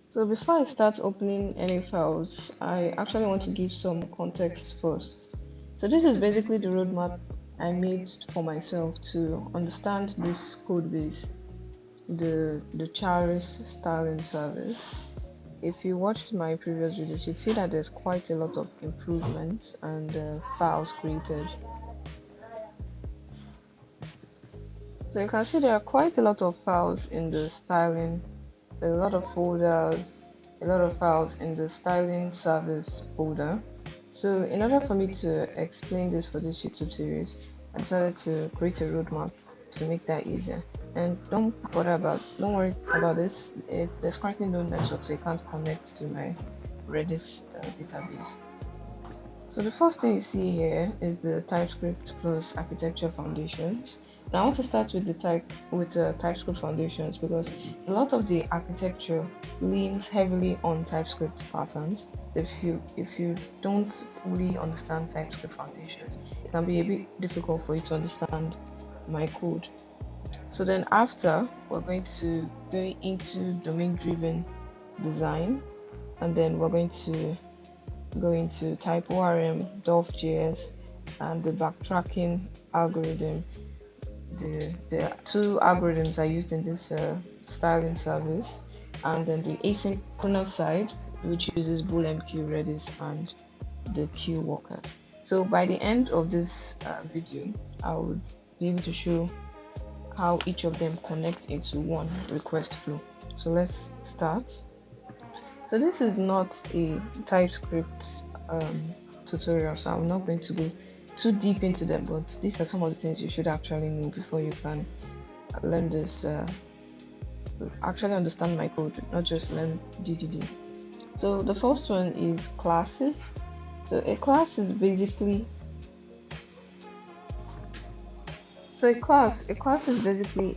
So before I start opening any files, I actually want to give some context first. So this is basically the roadmap I made for myself to understand this code base, the Charis styling service. If you watched my previous videos, you'd see that there's quite a lot of improvements and files created. So you can see there are quite a lot of files in the styling, a lot of folders, a lot of files in the styling service folder. So in order for me to explain this for this YouTube series, I decided to create a roadmap to make that easier. And don't worry about this. There's currently no network, so you can't connect to my Redis database. So the first thing you see here is the TypeScript plus architecture foundations. Now I want to start with the TypeScript foundations because a lot of the architecture leans heavily on TypeScript patterns. So if you don't fully understand TypeScript foundations, it can be a bit difficult for you to understand my code. So then after, we're going to go into domain-driven design, and then we're going to go into type ORM, DolphJS, and the backtracking algorithm. The two algorithms are used in this styling service, and then the asynchronous side, which uses BoolMQ, Redis, and the queue workers. So by the end of this video, I would be able to show how each of them connects into one request flow. So let's start. So this is not a TypeScript tutorial, so I'm not going to go too deep into them, but these are some of the things you should actually know before you can learn this, actually understand my code, not just learn DDD. So the first one is classes. So a class is basically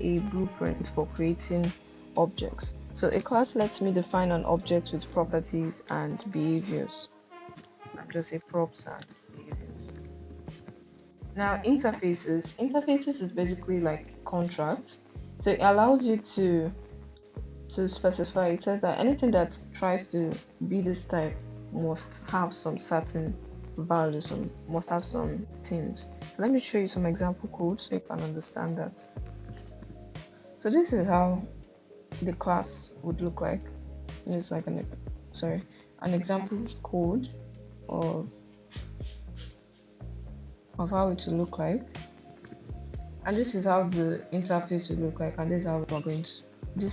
a blueprint for creating objects. So a class lets me define an object with properties and behaviors. I'm just say props and behaviors. Now interfaces is basically like contracts. So it allows you to specify. It says that anything that tries to be this type must have some certain values, must have some things. So let me show you some example code so you can understand that. So this is how the class would look like. This is like an example code of how it will look like, and this is how the interface will look like, and this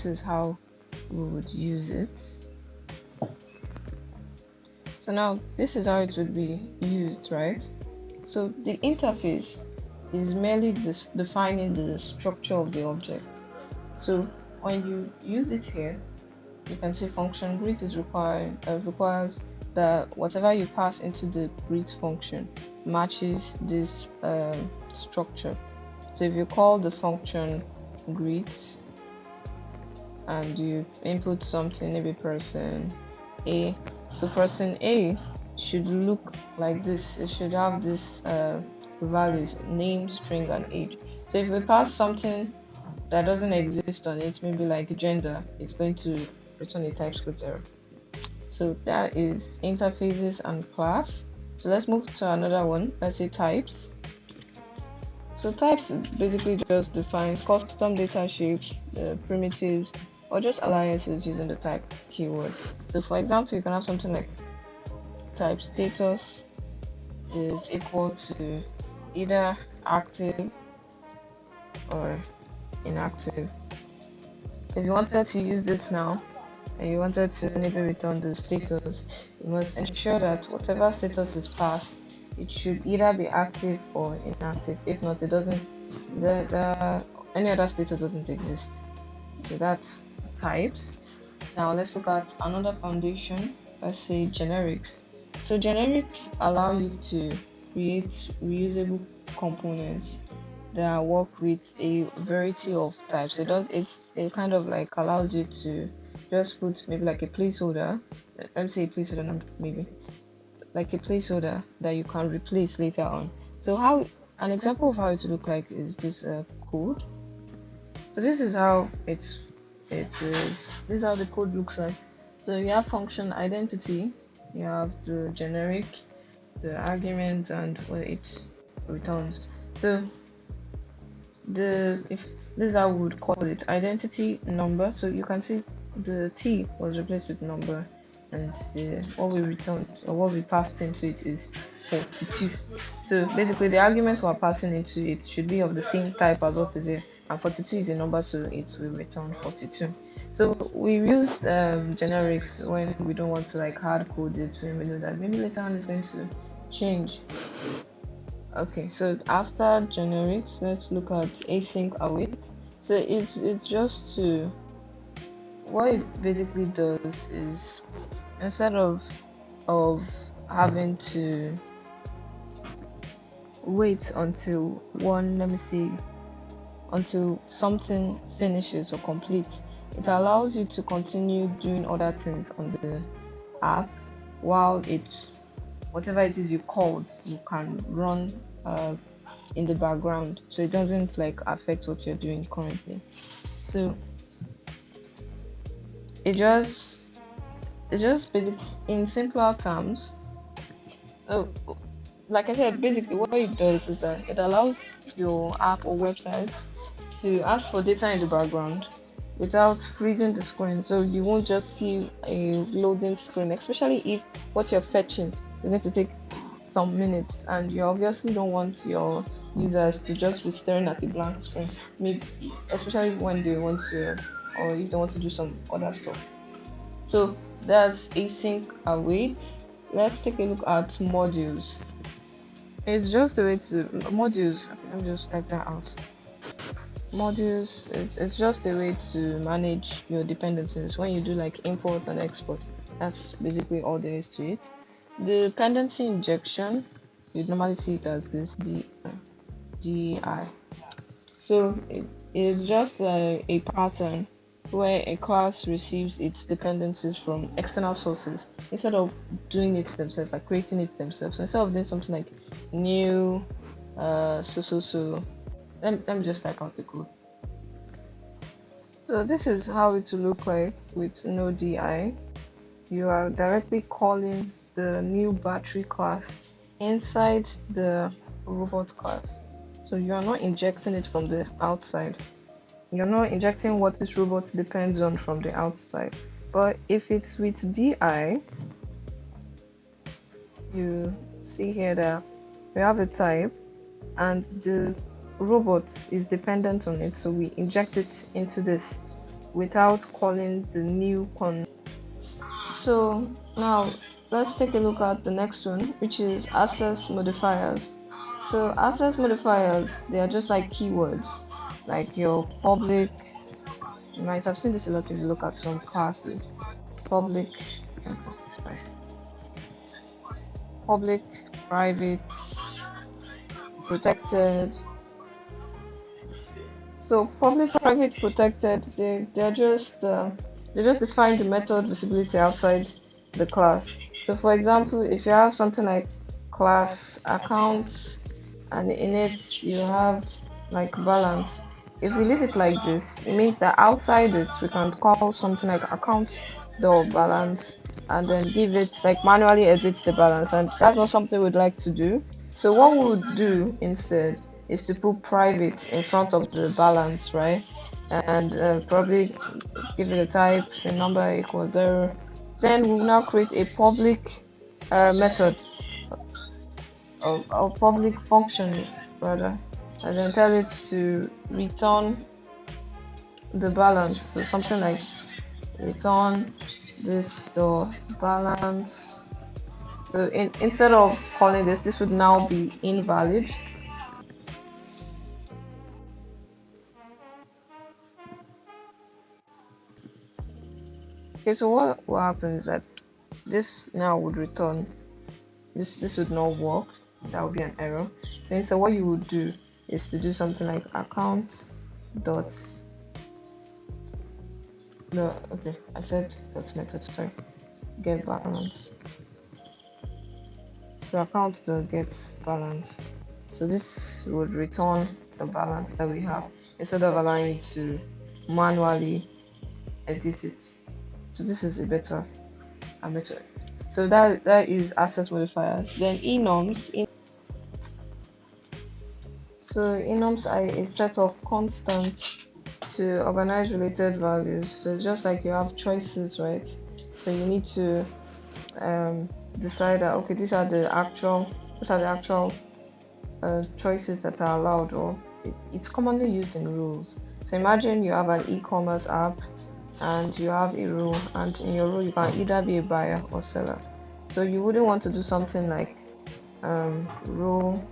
is how we would use it. So now this is how it would be used, right? So the interface is merely defining the structure of the object. So when you use it here, you can see function greet is requires that whatever you pass into the greet function matches this structure. So if you call the function greet and you input something, maybe person A, so person A should look like this. It should have this values, name, string, and age. So if we pass something that doesn't exist on it, maybe like gender, it's going to return a TypeScript error. So that is interfaces and class. So let's move to another one. Let's say types. So types basically just defines custom data shapes, primitives, or just aliases using the type keyword. So for example, you can have something like type status is equal to either active or inactive. If you wanted to use this now and you wanted to maybe return the status, you must ensure that whatever status is passed, it should either be active or inactive. If not, it doesn't, any other status doesn't exist. So that's types. Now let's look at another foundation. Let's say generics. So generics allow you to create reusable components that work with a variety of types. It kind of like allows you to just put maybe like a placeholder. Let me say a placeholder, maybe like a placeholder that you can replace later on. So how an example of how it look like is this code. So this is how this is how the code looks like. So you have function identity, you have the generic, the argument, and what it returns. So the if this is how we would call it, identity number. So you can see the t was replaced with number, and the what we returned or what we passed into it is 42. So basically the arguments we're passing into it should be of the same type as what is here, and 42 is a number, so it will return 42. So we use generics when we don't want to like hard code it, when we know that maybe later on it's going to change. Okay, so after generics, let's look at async await. So it's just to, what it basically does is, instead of having to wait until let me see, until something finishes or completes, it allows you to continue doing other things on the app while whatever it is you called, you can run in the background, so it doesn't like affect what you're doing currently. So it's just basic in simpler terms. So like I said, basically what it does is that it allows your app or website to ask for data in the background without freezing the screen. So you won't just see a loading screen, especially if what you're fetching is going to take some minutes, and you obviously don't want your users to just be staring at a blank screen, maybe especially when they want to, or if they want to do some other stuff. So that's async await. Let's take a look at modules. It's just a way to modules. Let me just type that out. Modules, it's just a way to manage your dependencies when you do like import and export. That's basically all there is to it. The dependency injection, you normally see it as this DI. So it is just a pattern where a class receives its dependencies from external sources instead of doing it themselves, like creating it themselves. So instead of doing something like new let me just type out the code. So this is how it will look like with no DI. You are directly calling the new battery class inside the robot class. So you are not injecting it from the outside. You're not injecting what this robot depends on from the outside. But if it's with DI, you see here that we have a type and the robot is dependent on it, so we inject it into this without calling the new con. So now let's take a look at the next one, which is access modifiers. So access modifiers, they are just like keywords, like your public. You might have seen this a lot if you look at some classes. Public, sorry, public, private, protected. So public, private, protected, they just define the method visibility outside the class. So for example, if you have something like class accounts and in it you have like balance, if we leave it like this, it means that outside it we can call something like accounts dot balance and then give it like manually edit the balance, and that's not something we'd like to do. So what we would do instead is to put private in front of the balance, right? And probably give it a type, say number equals 0. Then we'll now create a public method or public function rather, and then tell it to return the balance. So something like return this the balance. So instead of calling this would now be invalid. Okay, so what will happen is that this now would return this would not work. That would be an error. So instead what you would do is to do something like account dot no okay I said dot method, sorry, get balance. So account dot get balance. So this would return the balance that we have instead of allowing you to manually edit it. So this is a better. So that is access modifiers. Then enums. So enums are a set of constants to organize related values. So just like you have choices, right? So you need to decide that okay, these are the actual choices that are allowed, or it's commonly used in rules. So imagine you have an e-commerce app and you have a rule, and in your rule you can either be a buyer or seller. So you wouldn't want to do something like rule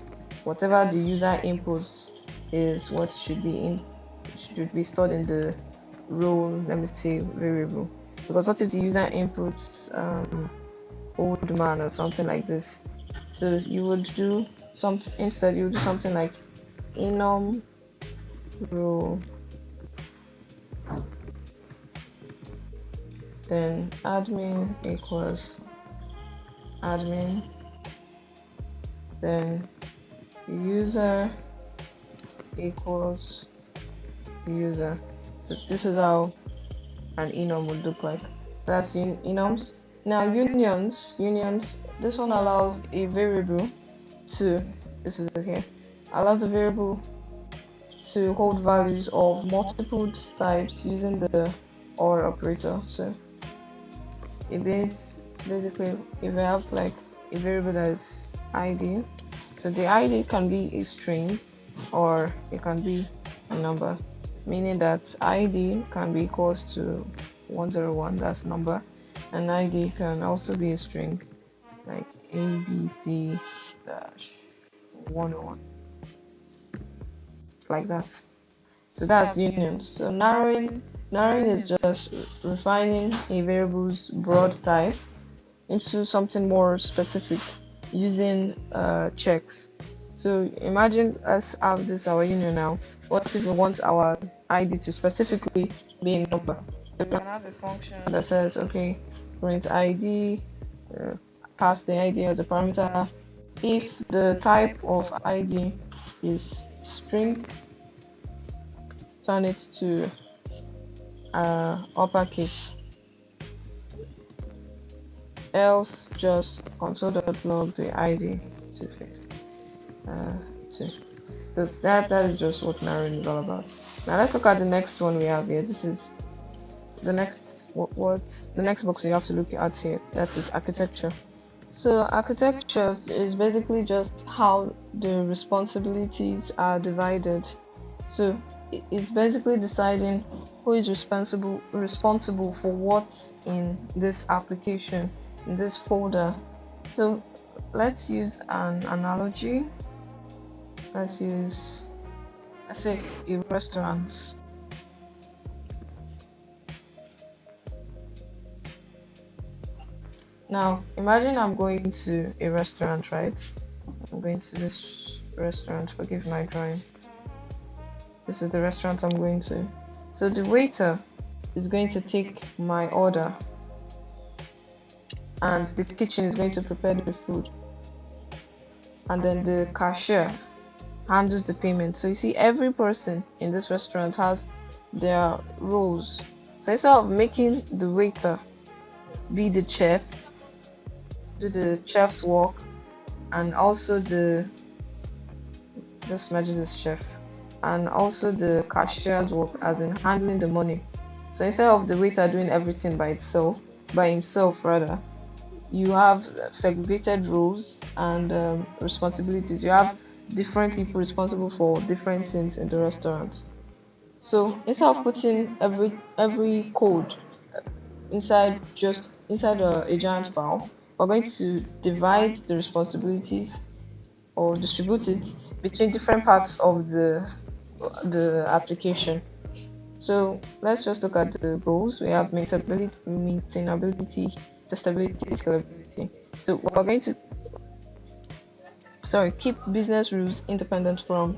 whatever the user inputs is what should be stored in the role, let me say variable. Because what if the user inputs old man or something like this? So you would do something instead, you would do something like enum role, then admin equals admin, then user equals user. So this is how an enum would look like. That's enums. Now unions. This one allows a variable to. This is it here. Allows a variable to hold values of multiple types using the OR operator. So it basically if I have like a variable that is ID, so the ID can be a string or it can be a number, meaning that ID can be equals to 101, that's number, and ID can also be a string like ABC dash 101, like that. So that's union. So narrowing is just refining a variable's broad type into something more specific using checks. So imagine us have this our union now. What if we want our ID to specifically be a number? So we can have a function that says, okay, print ID, uh, pass the ID as a parameter. If the type of ID is string, turn it to uppercase. Else just console.log the ID to fix. So, that is just what narrowing is all about. Now let's look at the next one we have here. This is the next what the next box we have to look at here. That is architecture. So architecture is basically just how the responsibilities are divided. So it's basically deciding who is responsible for what in this application, in this folder. So let's use an analogy. Let's say a restaurant. Now imagine I'm going to a restaurant, right? I'm going to this restaurant, forgive my drawing. This is the restaurant I'm going to. So the waiter is going to take my order and the kitchen is going to prepare the food. And then the cashier handles the payment. So you see, every person in this restaurant has their roles. So instead of making the waiter be the chef, do the chef's work, and also just imagine this chef, and also the cashier's work as in handling the money. So instead of the waiter doing everything by himself rather, you have segregated roles and responsibilities. You have different people responsible for different things in the restaurant. So instead of putting every code inside a giant file, we're going to divide the responsibilities or distribute it between different parts of the application. So let's just look at the goals. We have maintainability, testability, scalability. So we're going to keep business rules independent from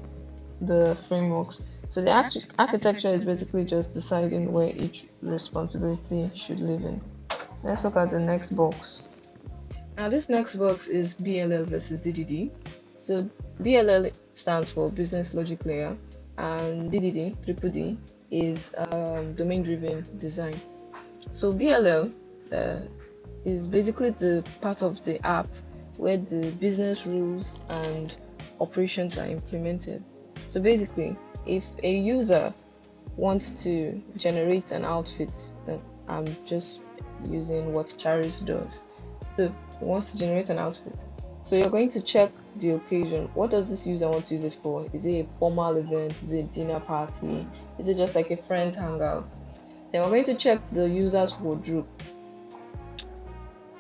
the frameworks. So the architecture is basically just deciding where each responsibility should live in. Let's look at the next box. Now this next box is BLL versus DDD. So BLL stands for Business Logic Layer, and DDD, triple D, is domain-driven design. So BLM is basically the part of the app where the business rules and operations are implemented. So basically, if a user wants to generate an outfit, then I'm just using what Charis does. So he wants to generate an outfit. So you're going to check the occasion. What does this user want to use it for? Is it a formal event? Is it a dinner party? Is it just like a friend's hangout? Then we're going to check the user's wardrobe.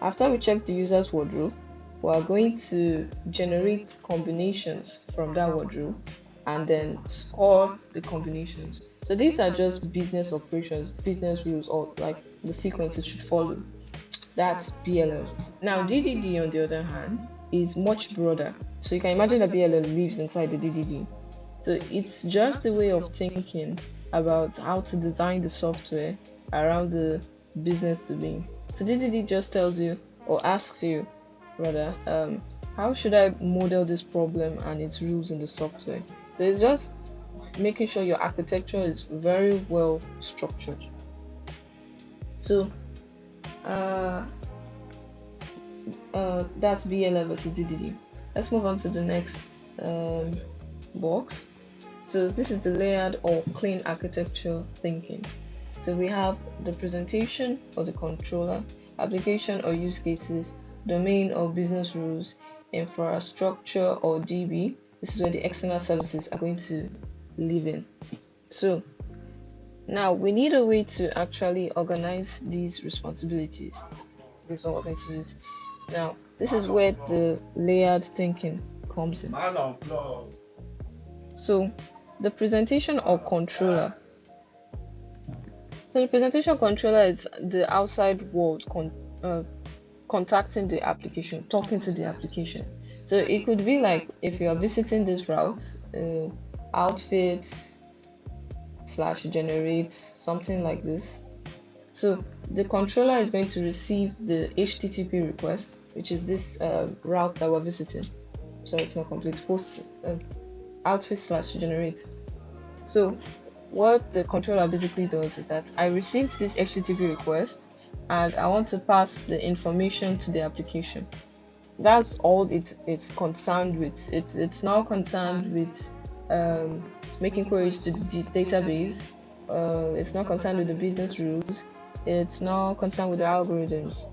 After we check the user's wardrobe, we are going to generate combinations from that wardrobe and then score the combinations. So these are just business operations, business rules, or like the sequence it should follow. That's BLM. Now, DDD, on the other hand, is much broader. So you can imagine that BLM lives inside the DDD. So it's just a way of thinking about how to design the software around the business domain. So DDD just tells you or asks you rather, how should I model this problem and its rules in the software? So it's just making sure your architecture is very well structured. So that's BLM versus DDD. Let's move on to the next box. So this is the layered or clean architecture thinking. So we have the presentation or the controller, application or use cases, domain or business rules, infrastructure or DB. This is where the external services are going to live in. So now we need a way to actually organize these responsibilities. This is what we're going to use. Now, this is where the layered thinking comes in. So the presentation or controller. So the presentation controller is the outside world contacting the application, talking to the application. So it could be like if you are visiting this route, outfits / generate, something like this. So the controller is going to receive the HTTP request, which is this route that we're visiting. So it's not complete. Post outfit / generate. So what the controller basically does is that I received this HTTP request and I want to pass the information to the application. That's all it's concerned with. It's now concerned with making queries to the database. It's not concerned with the business rules. It's not concerned with the algorithms.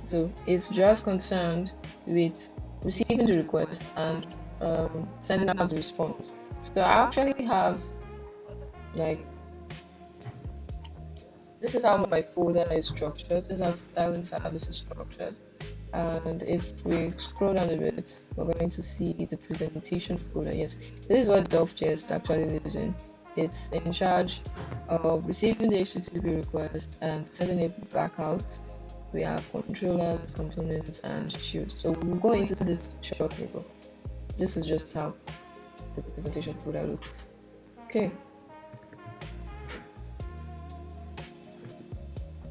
So it's just concerned with receiving the request and sending out the response. So I actually have this is how my folder is structured. This is how styling service is structured. And if we scroll down a bit, we're going to see the presentation folder. Yes, this is what DolphJS actually lives in. It's in charge of receiving the HTTP request and sending it back out. We have controllers, components, and shield. So we'll go into this shortly, but this is just how the presentation folder looks. Okay.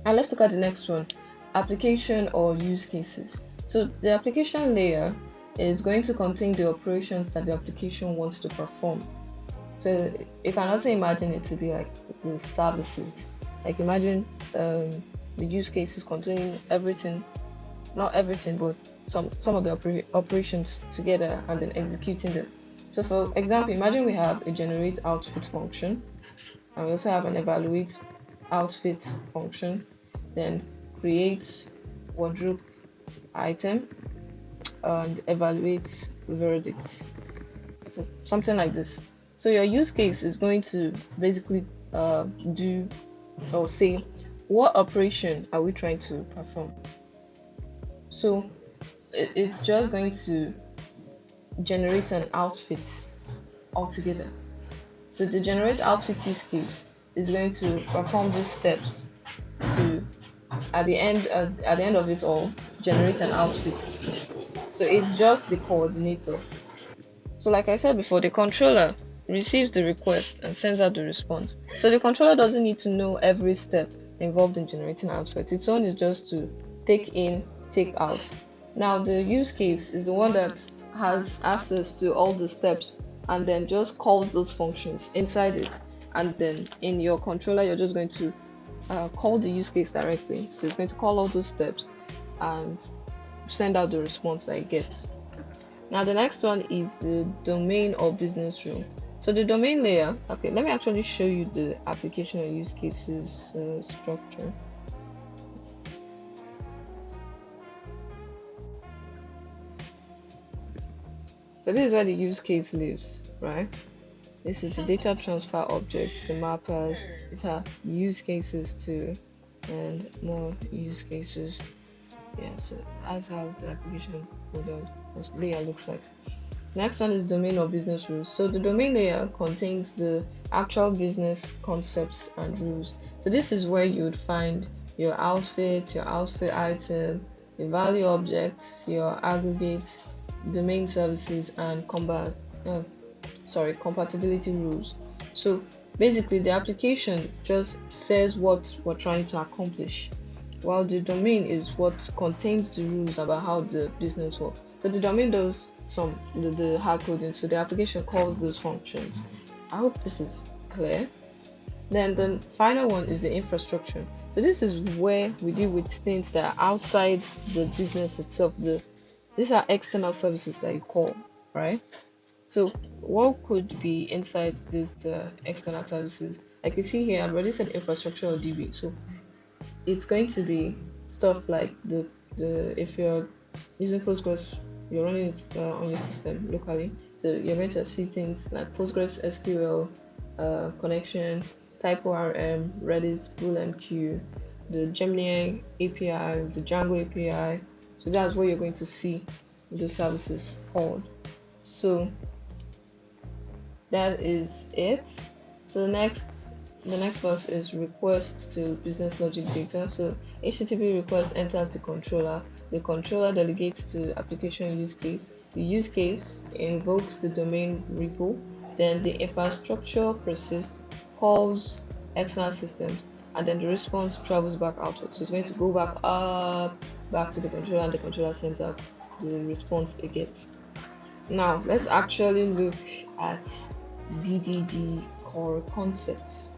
And let's look at the next one, application or use cases. So the application layer is going to contain the operations that the application wants to perform. So you can also imagine it to be like the services. Like imagine the use cases containing everything, not everything, but some of the operations together and then executing them. So for example, imagine we have a generate outfit function, and we also have an evaluate outfit function, then create wardrobe item and evaluate verdict. So something like this. So your use case is going to basically do or say what operation are we trying to perform. So it's just going to generate an outfit altogether. So the generate outfit use case is going to perform these steps to at the end of it all generate an outfit. So it's just the coordinator. So like I said before, the controller receives the request and sends out the response. So the controller doesn't need to know every step involved in generating outfit. Its own is just to take in, take out. Now the use case is the one that has access to all the steps and then just calls those functions inside it. And then in your controller, you're just going to call the use case directly. So it's going to call all those steps and send out the response that it gets. Now the next one is the domain or business rule. So the domain layer, okay, let me actually show you the application or use cases structure. So this is where the use case lives, right? This is the data transfer object, the mappers. These are use cases too, and more use cases. Yeah, so that's how the application model layer looks like. Next one is domain or business rules. So the domain layer contains the actual business concepts and rules. So this is where you would find your outfit item, your value objects, your aggregates, domain services, and compatibility rules. So basically the application just says what we're trying to accomplish, while the domain is what contains the rules about how the business works. So the domain does the hard coding, so the application calls those functions. I hope this is clear. Then the final one is the infrastructure. So this is where we deal with things that are outside the business itself. These are external services that you call, right? So what could be inside these external services? Like you see here, I've already said infrastructure or DB. So it's going to be stuff like the if you're using Postgres, you're running it on your system locally. So you're going to see things like Postgres SQL connection, type ORM, Redis, BullMQ, the Gemini API, the Django API. So that's where you're going to see those services called. So that is it. So the next box is request to business logic data. So HTTP request enters the controller. The controller delegates to application use case. The use case invokes the domain repo. Then the infrastructure persists, calls external systems, and then the response travels back outward. So it's going to go back to the controller, and the controller sends out the response it gets. Now let's actually look at DDD core concepts.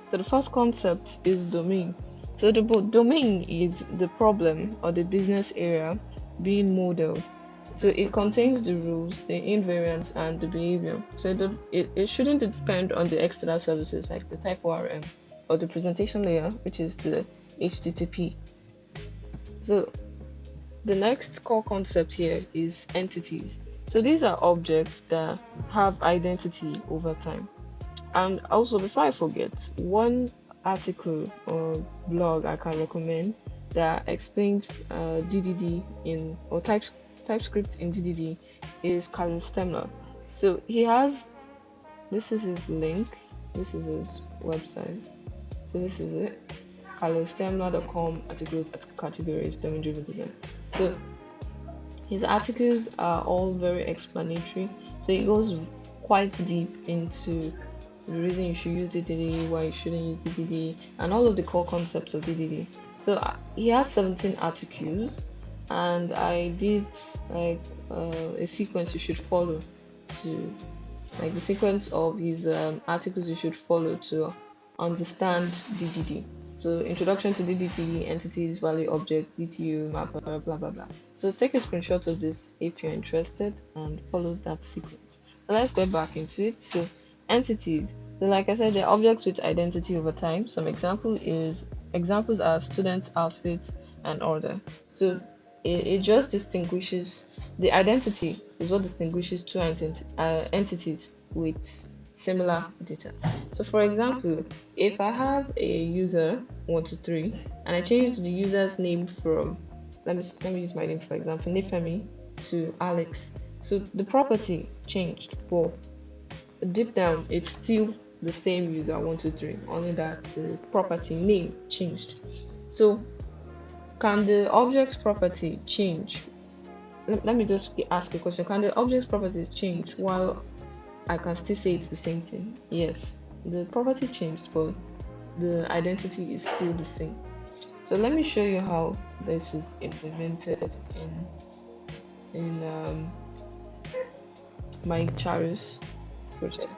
So the first concept is domain. So the domain is the problem or the business area being modeled. So it contains the rules, the invariants, and the behavior. So it shouldn't depend on the external services like the type ORM or the presentation layer, which is the HTTP. So the next core concept here is entities. So these are objects that have identity over time. And also, before I forget, one article or blog I can recommend that explains DDD or TypeScript in DDD is Charis. So this is his link, this is his website. So this is it, charistemler.com, articles, categories, domain-driven design. So his articles are all very explanatory. So it goes quite deep into the reason you should use DDD, why you shouldn't use DDD, and all of the core concepts of DDD. So he has 17 articles, and I did like a sequence you should follow to, like the sequence of his articles you should follow to understand DDD. So introduction to DDD, entities, value objects, DTU, mapper, blah blah blah. So take a screenshot of this if you're interested and follow that sequence. So let's get back into it. So entities. So like I said, they're objects with identity over time. Some examples are student, outfit, and order. So it just distinguishes, the identity is what distinguishes two entities with similar data. So for example, if I have a user 123 and I change the user's name from, let me use my name for example, Nifemi to Alex. So the property changed, but deep down it's still the same user 123, only that the property name changed. So can the object's property change? Let me just ask a question. Can the object's properties change while I can still say it's the same thing? Yes, the property changed, but the identity is still the same. So let me show you how this is implemented in my Charis project.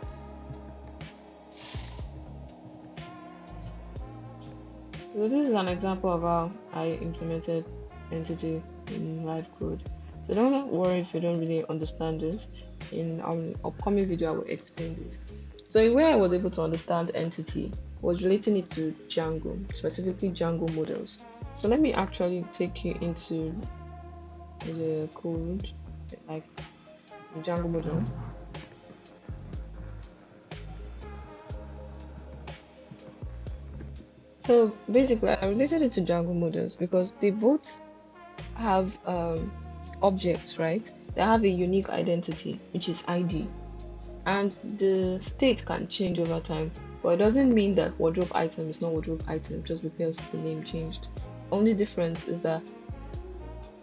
So this is an example of how I implemented entity in live code. So don't worry if you don't really understand this. In our upcoming video, I will explain this. So in where I was able to understand entity was relating it to Django, specifically Django models. So let me actually take you into the code, like Django model. So basically, I related it to Django models because they both have objects, right? They have a unique identity, which is ID, and the state can change over time. But it doesn't mean that wardrobe item is not wardrobe item just because the name changed. Only difference is that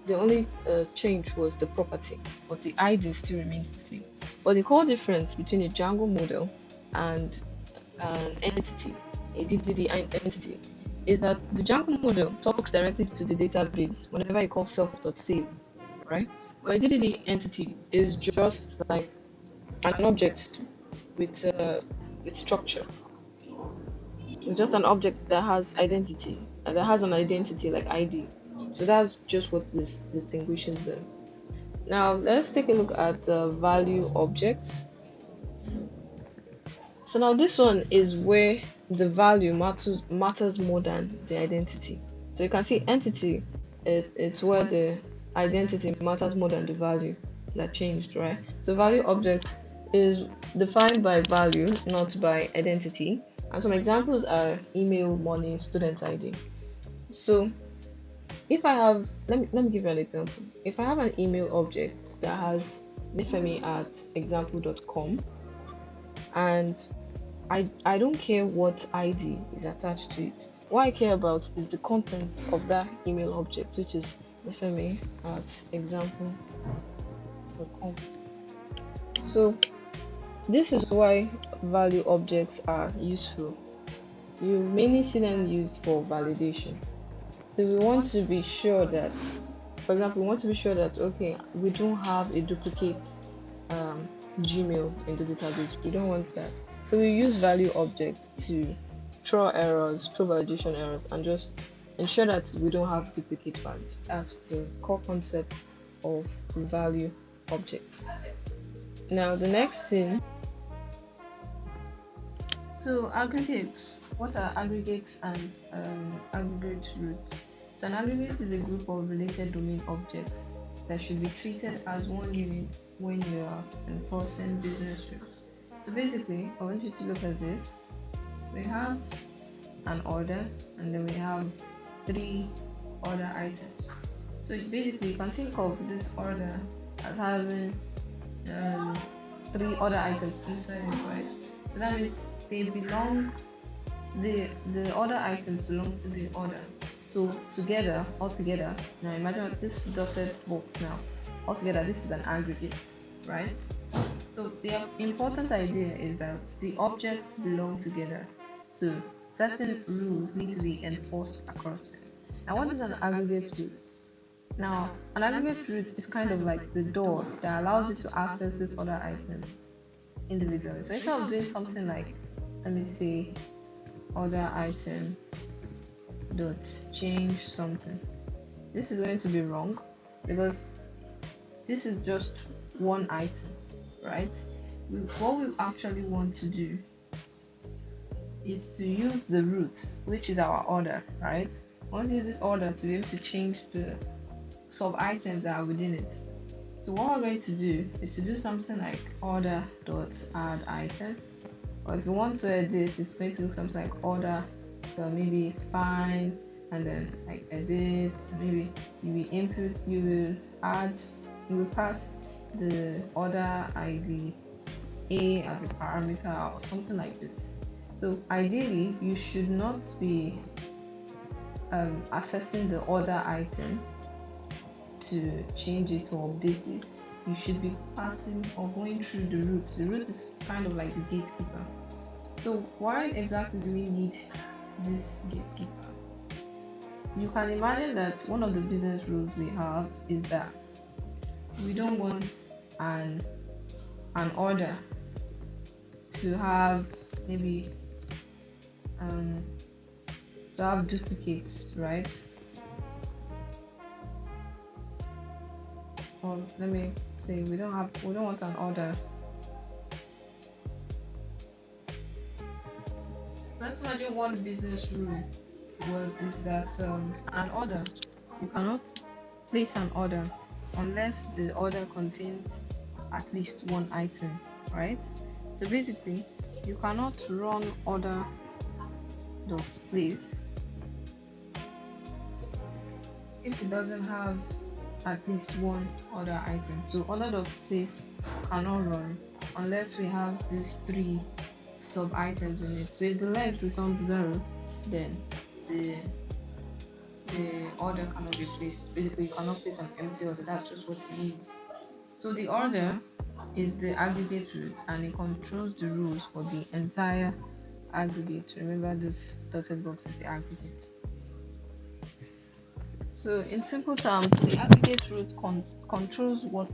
the only change was the property, but the ID still remains the same. But the core difference between a Django model and an entity, a DDD entity, is that the Django model talks directly to the database whenever you call self.save, right? But a DDD entity is just like an object with structure. It's just an object that has identity, and that has an identity like ID. So that's just what this distinguishes them. Now let's take a look at value objects. So now this one is where the value matters more than the identity. So you can see entity, it's where the identity matters more than the value that changed, right? So value object is defined by value, not by identity. And some examples are email, money, student ID. So if I have, let me give you an example. If I have an email object that has nifemi at example.com, and I don't care what ID is attached to it. What I care about is the content of that email object, which is nifemi at example.com. So this is why value objects are useful. You mainly see them used for validation. So we want to be sure that, for example, we want to be sure that, okay, we don't have a duplicate um, Gmail in the database. We don't want that. So we use value objects to throw errors, throw validation errors, and just ensure that we don't have duplicate values. That's the core concept of value objects. Now the next thing, so aggregates. What are aggregates and aggregate roots? So an aggregate is a group of related domain objects that should be treated as one unit when you are enforcing business rules. So basically, I want you to look at this. We have an order, and then we have three order items. So basically, you can think of this order as having um, three order items inside it, right? So that means they belong, the order items belong to the order. So together, all together, now imagine this dotted box now. Altogether, this is an aggregate, right? So the important idea is that the objects belong together. So certain rules need to be enforced across them. Now, what is an aggregate root? Now, an aggregate root is kind of like the door that allows you to access this other items individually. So instead of doing something like, let me say, order item dot change something, this is going to be wrong because this is just one item, right? What we actually want to do is to use the root, which is our order, right? We want to use this order to be able to change the sub items that are within it. So what we're going to do is to do something like order dot add item, or if you want to edit, it's going to look something like order maybe find, and then like edit, maybe you will input, you will add, you will pass the order ID a as a parameter or something like this. So ideally, you should not be accessing the order item to change it or update it. You should be passing or going through the root. The root is kind of like the gatekeeper. So why exactly do we need this gatekeeper? You can imagine that one of the business rules we have is that we don't want an order to have maybe to have duplicates, right? Or let me say we don't want an order. Let's imagine one business rule is that an order, you cannot place an order unless the order contains at least one item, right? So basically, you cannot run order dot place if it doesn't have at least one order item. So order dot place cannot run unless we have these three sub items in it. So if the length returns 0, then the order cannot be placed. Basically, you cannot place an empty order. That's just what it means. So the order is the aggregate root, and it controls the rules for the entire aggregate. Remember, this dotted box is the aggregate. So in simple terms, the aggregate root controls what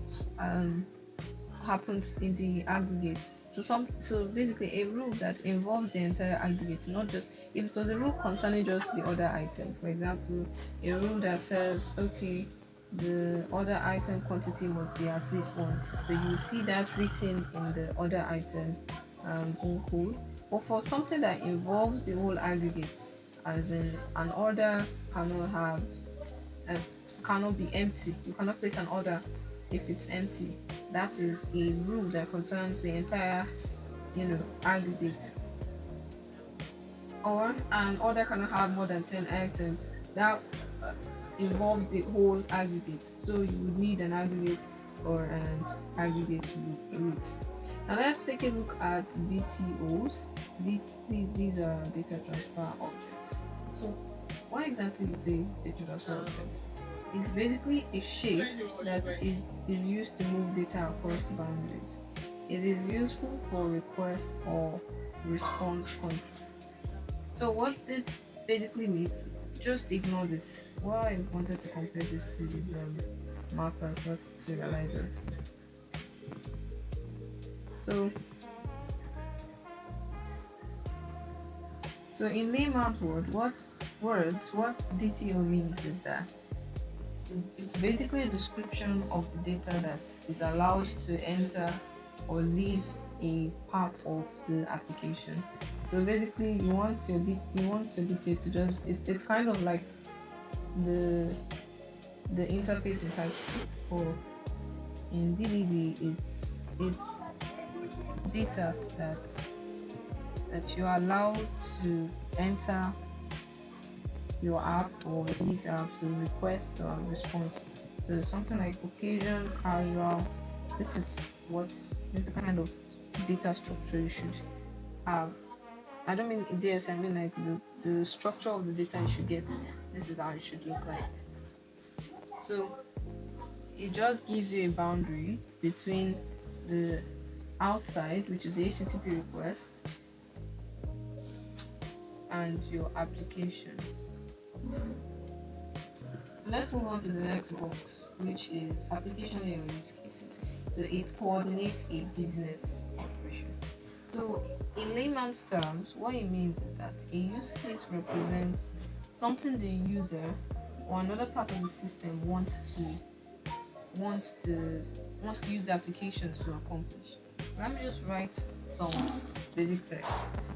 happens in the aggregate. So basically a rule that involves the entire aggregate, not just if it was a rule concerning just the order item. For example, a rule that says, okay, the order item quantity must be at least one. So you will see that written in the order item in code. But for something that involves the whole aggregate, as in an order cannot be empty. You cannot place an order if it's empty. That is a rule that concerns the entire, aggregate. Or an order cannot have more than 10 items. That involves the whole aggregate. So you would need an aggregate or an aggregate root. Now let's take a look at DTOs. These are data transfer objects. So what exactly is a data transfer object? It's basically a shape that is used to move data across boundaries. It is useful for request or response contracts. So what this basically means, just ignore this. What I wanted to compare this to is markers, not serializers. So in layman's what DTO means is that it's basically a description of the data that is allowed to enter or leave a part of the application. So basically, you want your DTO to just it's kind of like the interface is typed for. In DDD, it's data that you're allowed to enter your app or leave your app, so request or response. So something like occasion, casual. This kind of data structure you should have. I don't mean DS, I mean like the structure of the data you should get. This is how it should look like. So it just gives you a boundary between the outside, which is the HTTP request, and your application. Let's move on to the next box, which is application layer use cases. So it coordinates a business operation. So in layman's terms, what it means is that a use case represents something the user or another part of the system wants to use the application to accomplish. So let me just write some basic text.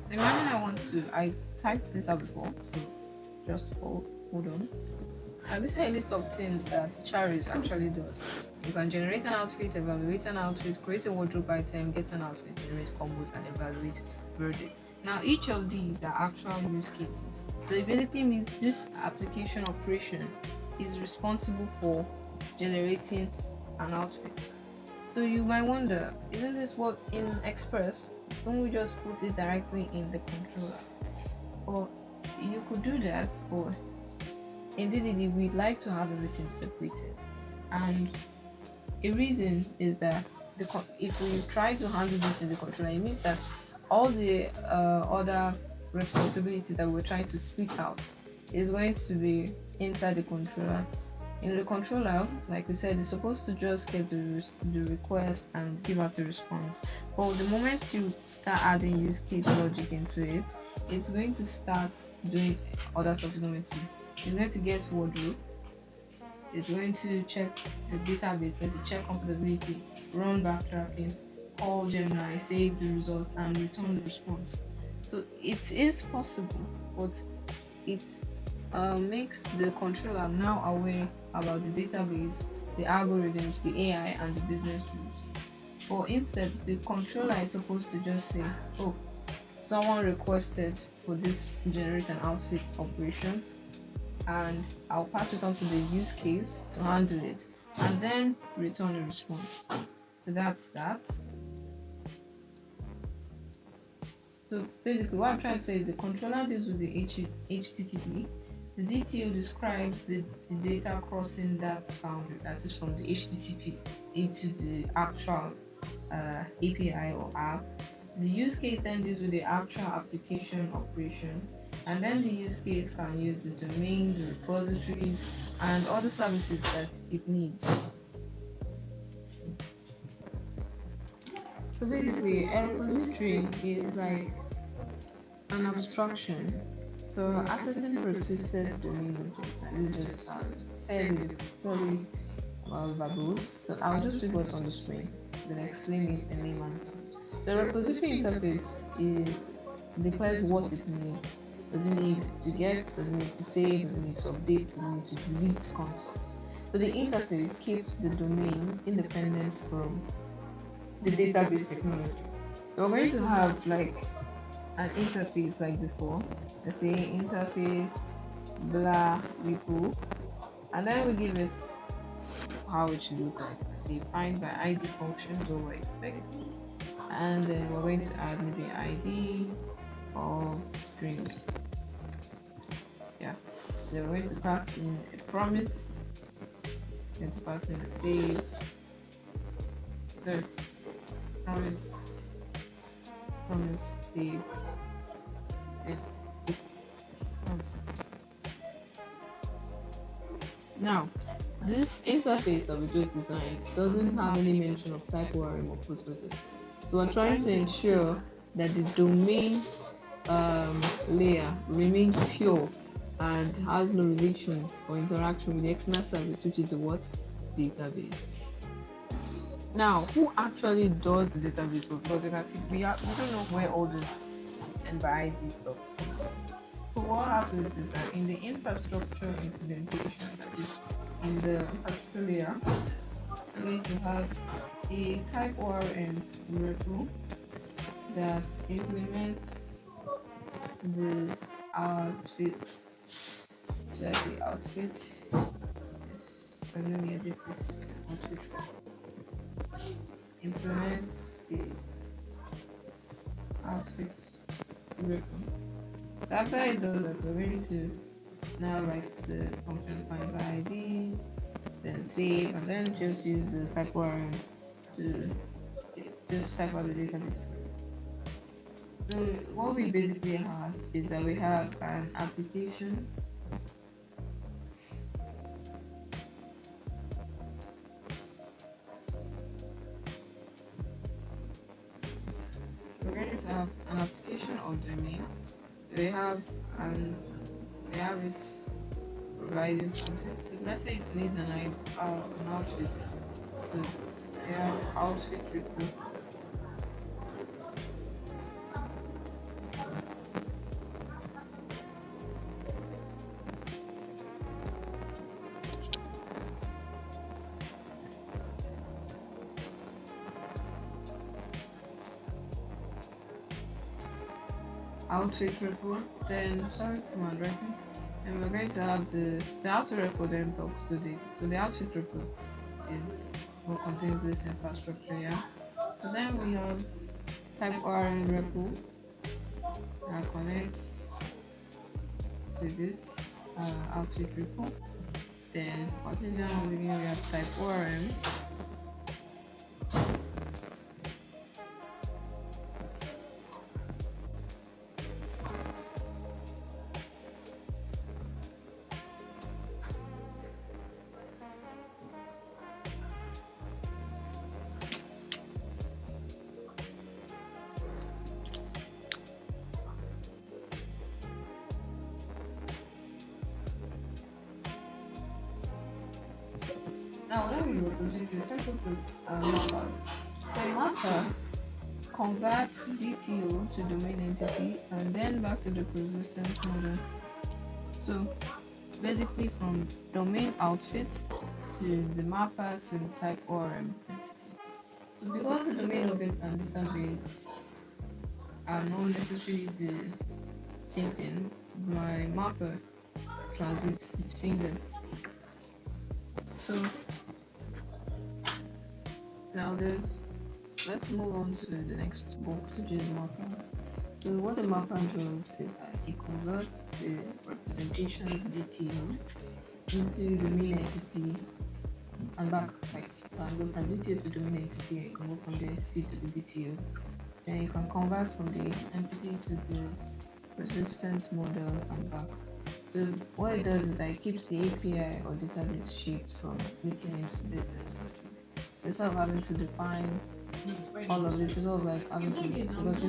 So imagine I typed this out before, so just hold on. And this is a list of things that Charis actually does. You can generate an outfit, evaluate an outfit, create a wardrobe item, get an outfit, generate combos, and evaluate verdict. Now, each of these are actual use cases. So it basically means this application operation is responsible for generating an outfit. So you might wonder, isn't this what in Express? Don't we just put it directly in the controller? Or you could do that, but in DDD we'd like to have everything separated. And a reason is that if we try to handle this in the controller, it means that all the other responsibility that we're trying to split out is going to be inside the controller, In the controller, like we said, it's supposed to just get the request and give out the response. But the moment you start adding use case logic into it, it's going to start doing other stuff it's not meant to do. It's going to get wardrobe, it's going to check the database, it's going to check compatibility, run backtracking, call Gemini, save the results, and return the response. So it is possible, but it makes the controller now aware about the database, the algorithms, the AI, and the business rules. Or instead, the controller is supposed to just say, oh, someone requested for this generate an outfit operation, and I'll pass it on to the use case to handle it, and then return a response. So that's that. So basically, what I'm trying to say is the controller deals with the HTTP. The DTO describes the data crossing that boundary, that is from the HTTP into the actual API or app. The use case then deals with the actual application operation, and then the use case can use the domain, the repositories, and other services that it needs. So basically, a repository is like an abstraction for accessing persisted domain objects. And this is just fairly verbose. So I'll just read what's on the screen, then explain it in layman's terms. So a repository interface declares what it needs. Does it need to get, does it need to save, does it need to update, does it need to delete concepts. So the interface keeps the domain independent from the database technology. So we're going to have like an interface like before. Let's say interface blah repo, and then we give it how it should look like. Let's say find by ID functions or we expect, and then we're going to add maybe ID of strings. Yeah. Then we're going to pass in a promise. We're going to pass in a save. So promise save. Now, this interface that we just designed doesn't have any mention of type ORM or post processing. So we're trying to ensure that the domain layer remains pure and has no relation or interaction with the external service, which is the what? Database. Now, who actually does the database work? Because you can see we don't know where all this and by ID stuff. So what happens is that in the infrastructure implementation, that is in the infrastructure layer, we're going to have a type ORM repo that implements the outfit. Should I say outfit? Yes, let me edit this to outfit. Implements the outfit repo. So after it does that, we're going to now write the function find by ID, then save, and then just use the type ORM to just type out the database. So what we basically have is that we have an application. We're going to have an application of domain. So we have it providing something. So let's say it needs an outfit. So we have outfit repo. Outfit repo, then sorry for my handwriting, and we're going to have the outfit repo then talks to the the outfit repo is what contains this infrastructure, yeah. So then we have type ORM repo that connects to this outfit repo. Then continuing down again, we have type ORM. Now, when we repository, let's look at mappers. So a mapper converts DTO to domain entity and then back to the persistence model. So basically from domain outfit to the mapper to type ORM entity. So because the domain object and database are not necessarily the same thing, my mapper translates between them. So now let's move on to the next box, which is mapper. So what a mapper does is that it converts the representations DTO into domain entity and back. Like you can go from DTO to domain entity, you can go from the entity to the DTO. Then you can convert from the entity to the persistence model and back. So what it does is that it keeps the API or database shaped from making into business logic. So instead of having to define all of this, it's all like having to, because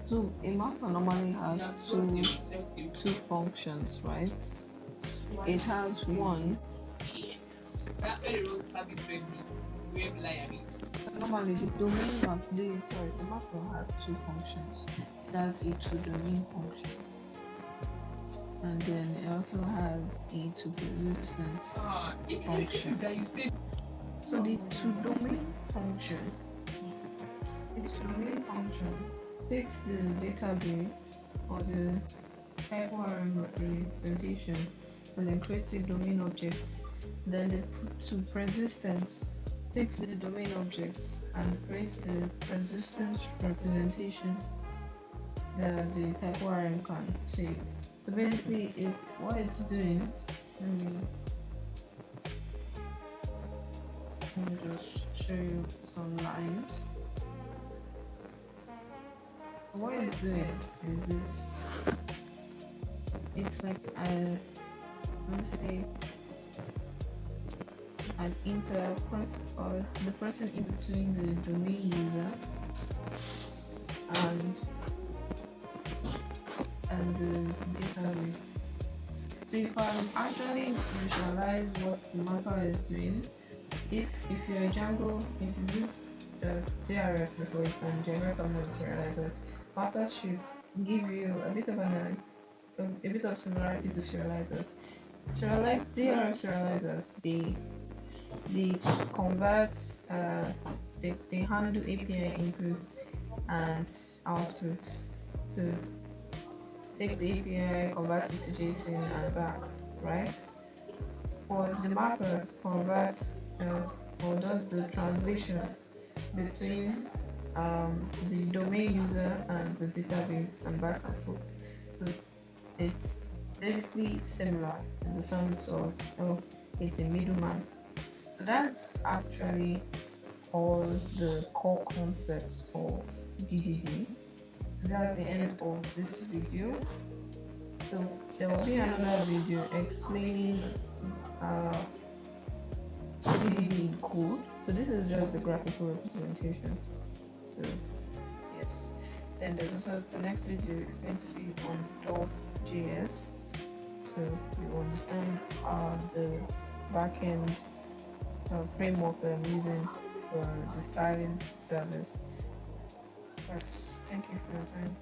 so a mapper normally has two functions, right? It has one. Normally the the mapper has two functions. It has a to domain function, and then it also has a to persistence function. So the to domain function takes the database or the type ORM representation and then creates a domain object. Then the to persistence takes the domain object and creates the persistence representation that the type ORM can save. So basically, what it's doing, let me just show you some lines. So what it's doing is this. It's like let's say an interpress or the person in between the domain user and the database. So you can actually visualize what the mapper is doing. If you're a Django, if you use JRF before, you can generate common serializers. Mappers should give you a bit of similarity to serializers. JRF serializers, they convert, they handle API inputs and outputs. So take the API, convert it to JSON and back, right? Or the mapper converts or does the translation between the domain user and the database and back and forth. So it's basically similar in the sense of it's a middleman. So that's actually all the core concepts of DDD. So that's the end of this video. So there will be another video explaining DDD in code. So this is just the graphical representation. So yes. Then there's also the next video is going to be on DolphJS. So you understand the backend framework that I'm using for the styling service. But thank you for your time.